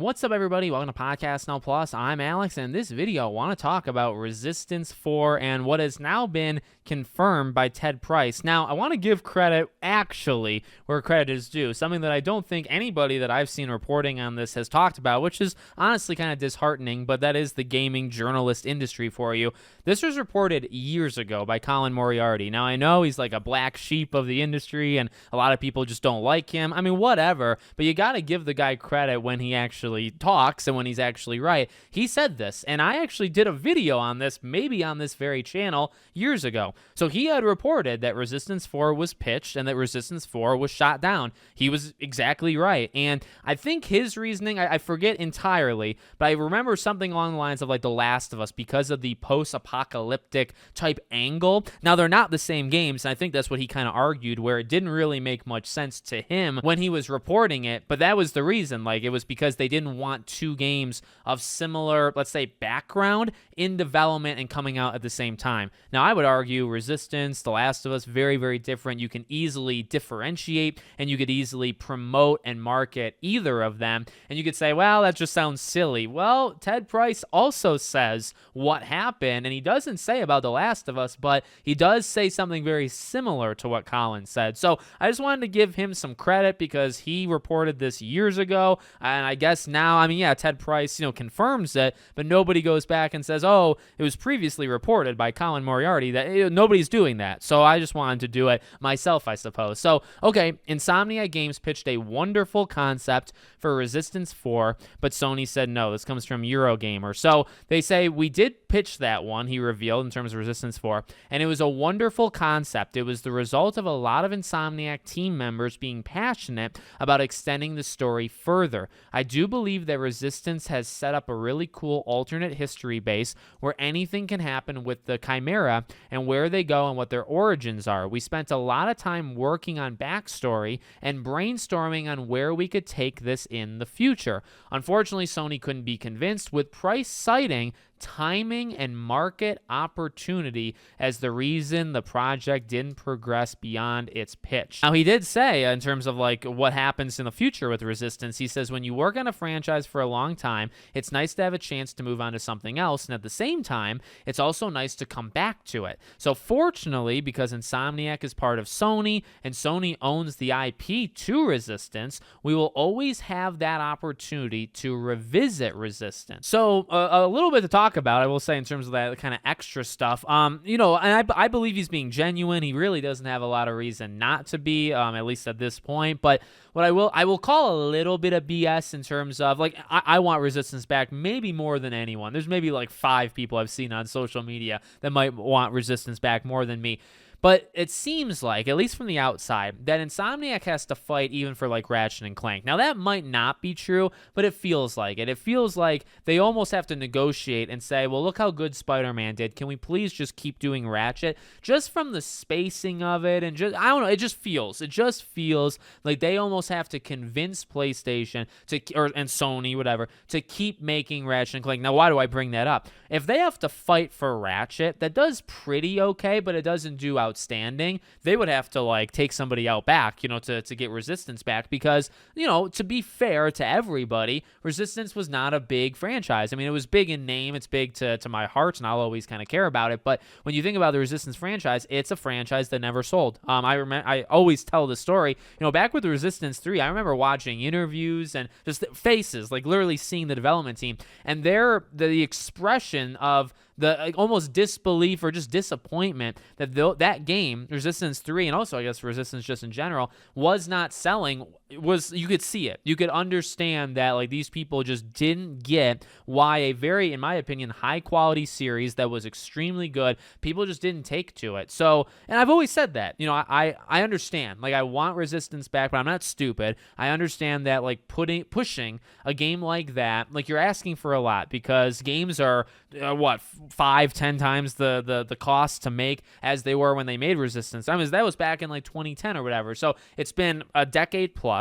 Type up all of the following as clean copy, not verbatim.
What's up, everybody? Welcome to Podcast Now Plus. I'm Alex, and in this video, I want to talk about Resistance 4 and what has now been confirmed by Ted Price. Now, I want to give credit, actually, where credit is due, something that I don't think anybody that I've seen reporting on this has talked about, which is honestly kind of disheartening, but that is the gaming journalist industry for you. This was reported years ago by Colin Moriarty. Now, I know he's like a black sheep of the industry, and a lot of people just don't like him. I mean, whatever, but you got to give the guy credit when he actually talks and when he's actually right. He said this, and I actually did a video on this, maybe on this very channel, years ago. So he had reported that Resistance 4 was pitched and that Resistance 4 was shot down. He was exactly right. And I think his reasoning, I forget entirely, but I remember something along the lines of like The Last of Us because of the post-apocalyptic type angle. Now, they're not the same games, and I think that's what he kind of argued, where it didn't really make much sense to him when he was reporting it, but that was the reason. Like, it was because they didn't want two games of similar, let's say, background in development and coming out at the same time. Now, I would argue Resistance, The Last of Us, very, very different. You can easily differentiate, and you could easily promote and market either of them, and you could say, well, that just sounds silly. Well, Ted Price also says what happened, and he doesn't say about The Last of Us, but he does say something very similar to what Colin said. So I just wanted to give him some credit because he reported this years ago, and I guess now, I mean, yeah, Ted Price, confirms it, but nobody goes back and says, oh, it was previously reported by Colin Moriarty. That nobody's doing that. So I just wanted to do it myself, I suppose. So, okay, Insomniac Games pitched a wonderful concept for Resistance 4, but Sony said no. This comes from Eurogamer. So they say, we did pitch that one, he revealed, in terms of Resistance 4, and it was a wonderful concept. It was the result of a lot of Insomniac team members being passionate about extending the story further. I do believe that Resistance has set up a really cool alternate history base where anything can happen with the Chimera and where they go and what their origins are. We spent a lot of time working on backstory and brainstorming on where we could take this in the future. Unfortunately, Sony couldn't be convinced, with Price citing timing and market opportunity as the reason the project didn't progress beyond its pitch. Now, he did say, in terms of like what happens in the future with Resistance, he says, when you work on a franchise for a long time, it's nice to have a chance to move on to something else, and at the same time, it's also nice to come back to it. So fortunately, because Insomniac is part of Sony, and Sony owns the IP to Resistance, we will always have that opportunity to revisit Resistance. So a little bit to talk about, I will say, in terms of that kind of extra stuff, and I believe he's being genuine. He really doesn't have a lot of reason not to be, at least at this point. But what I will call a little bit of BS in terms of, like, I want Resistance back maybe more than anyone. There's maybe like 5 people I've seen on social media that might want Resistance back more than me. But it seems like, at least from the outside, that Insomniac has to fight even for like Ratchet and Clank. Now, that might not be true, but it feels like it. It feels like they almost have to negotiate and say, well, look how good Spider-Man did. Can we please just keep doing Ratchet? Just from the spacing of it, and just, I don't know, it just feels like they almost have to convince PlayStation and Sony, whatever, to keep making Ratchet and Clank. Now, why do I bring that up? If they have to fight for Ratchet, that does pretty okay, but it doesn't do outstanding. They would have to like take somebody out back, to get Resistance back, because, to be fair to everybody, Resistance was not a big franchise. I mean, it was big in name, it's big to my heart, and I'll always kind of care about it. But when you think about the Resistance franchise, it's a franchise that never sold. I always tell the story, back with Resistance 3, I remember watching interviews and just faces, like literally seeing the development team, and the expression of the almost disbelief or just disappointment that that game, Resistance 3, and also I guess Resistance just in general, was not selling. You could see it. You could understand that like these people just didn't get why a very, in my opinion, high quality series that was extremely good, people just didn't take to it. So, and I've always said that, I understand, like I want Resistance back, but I'm not stupid. I understand that like pushing a game like that, like you're asking for a lot, because games are 5-10 times the cost to make as they were when they made Resistance. I mean, that was back in like 2010 or whatever. So it's been a decade plus.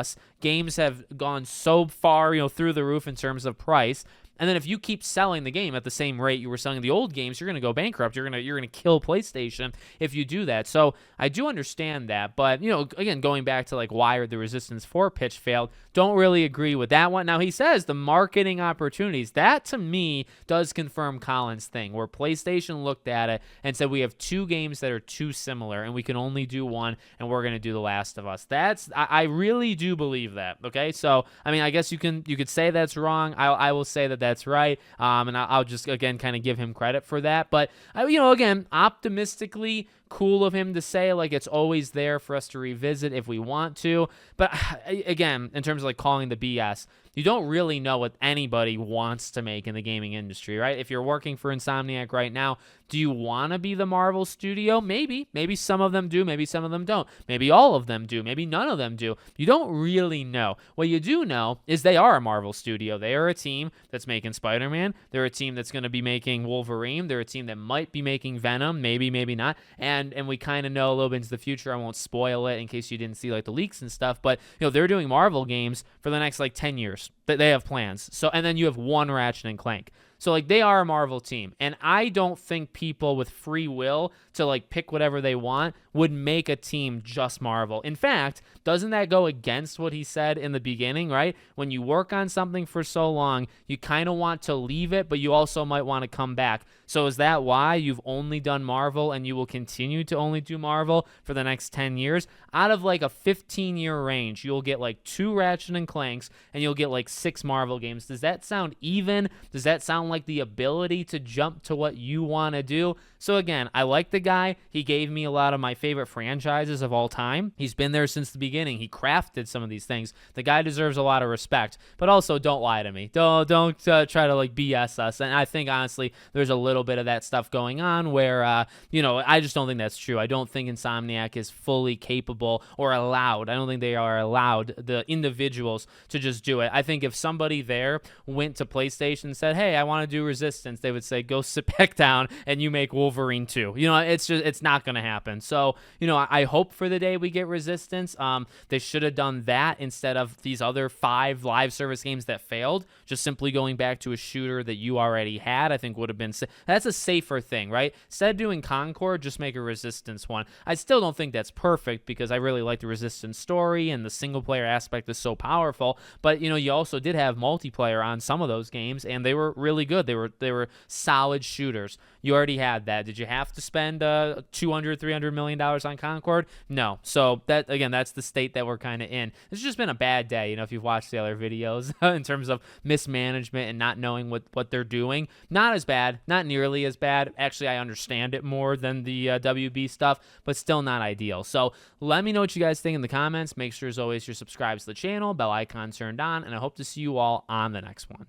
games have gone so far, through the roof in terms of price. And then if you keep selling the game at the same rate you were selling the old games, you're going to go bankrupt. You're going to kill PlayStation if you do that. So I do understand that. But, again, going back to like why the Resistance 4 pitch failed, don't really agree with that one. Now, he says the marketing opportunities. That, to me, does confirm Colin's thing, where PlayStation looked at it and said we have 2 games that are too similar and we can only do one, and we're going to do The Last of Us. I really do believe that, okay? So, I mean, I guess you could say that's wrong. I will say that that's right. And I'll just, again, kind of give him credit for that. But, again, optimistically, cool of him to say, like, it's always there for us to revisit if we want to. But, again, in terms of, like, calling the BS, you don't really know what anybody wants to make in the gaming industry, right? If you're working for Insomniac right now, do you want to be the Marvel studio? Maybe. Maybe some of them do. Maybe some of them don't. Maybe all of them do. Maybe none of them do. You don't really know. What you do know is they are a Marvel studio. They are a team that's making Spider-Man. They're a team that's going to be making Wolverine. They're a team that might be making Venom. Maybe, maybe not. And we kind of know a little bit into the future. I won't spoil it in case you didn't see like the leaks and stuff. But, they're doing Marvel games for the next like 10 years. They have plans. So, and then you have one Ratchet and Clank. So, like, they are a Marvel team. And I don't think people with free will to, like, pick whatever they want would make a team just Marvel. In fact, doesn't that go against what he said in the beginning, right? When you work on something for so long, you kind of want to leave it, but you also might want to come back. So is that why you've only done Marvel and you will continue to only do Marvel for the next 10 years? Out of, like, a 15-year range, you'll get, like, 2 Ratchet and Clanks, and you'll get, like, 6 Marvel games. Does that sound even? Does that sound like the ability to jump to what you want to do? So again, I like the guy. He gave me a lot of my favorite franchises of all time. He's been there since the beginning. He crafted some of these things. The guy deserves a lot of respect, but also don't lie to me. Don't try to like BS us. And I think honestly, there's a little bit of that stuff going on where, I just don't think that's true. I don't think Insomniac is fully capable or allowed. I don't think they are allowed, the individuals, to just do it. I think if somebody there went to PlayStation and said, hey, I want to do Resistance, they would say, go sit back down and you make Wolverine 2. It's not going to happen. So, I hope for the day we get Resistance. They should have done that instead of these other 5 live service games that failed. Just simply going back to a shooter that you already had, I think would have been, that's a safer thing, right? Instead of doing Concord, just make a Resistance one. I still don't think that's perfect because I really like the Resistance story and the single player aspect is so powerful. But, you also did have multiplayer on some of those games and they were really good. They were solid shooters. You already had that. Did you have to spend $200-300 million on Concord? No. So that's the state that we're kind of in. It's just been a bad day, if you've watched the other videos in terms of mismanagement and not knowing what they're doing. Not as bad, not nearly as bad. Actually, I understand it more than the WB stuff, but still not ideal. So let me know what you guys think in the comments. Make sure, as always, you're subscribed to the channel, bell icon turned on, and I hope to see you all on the next one.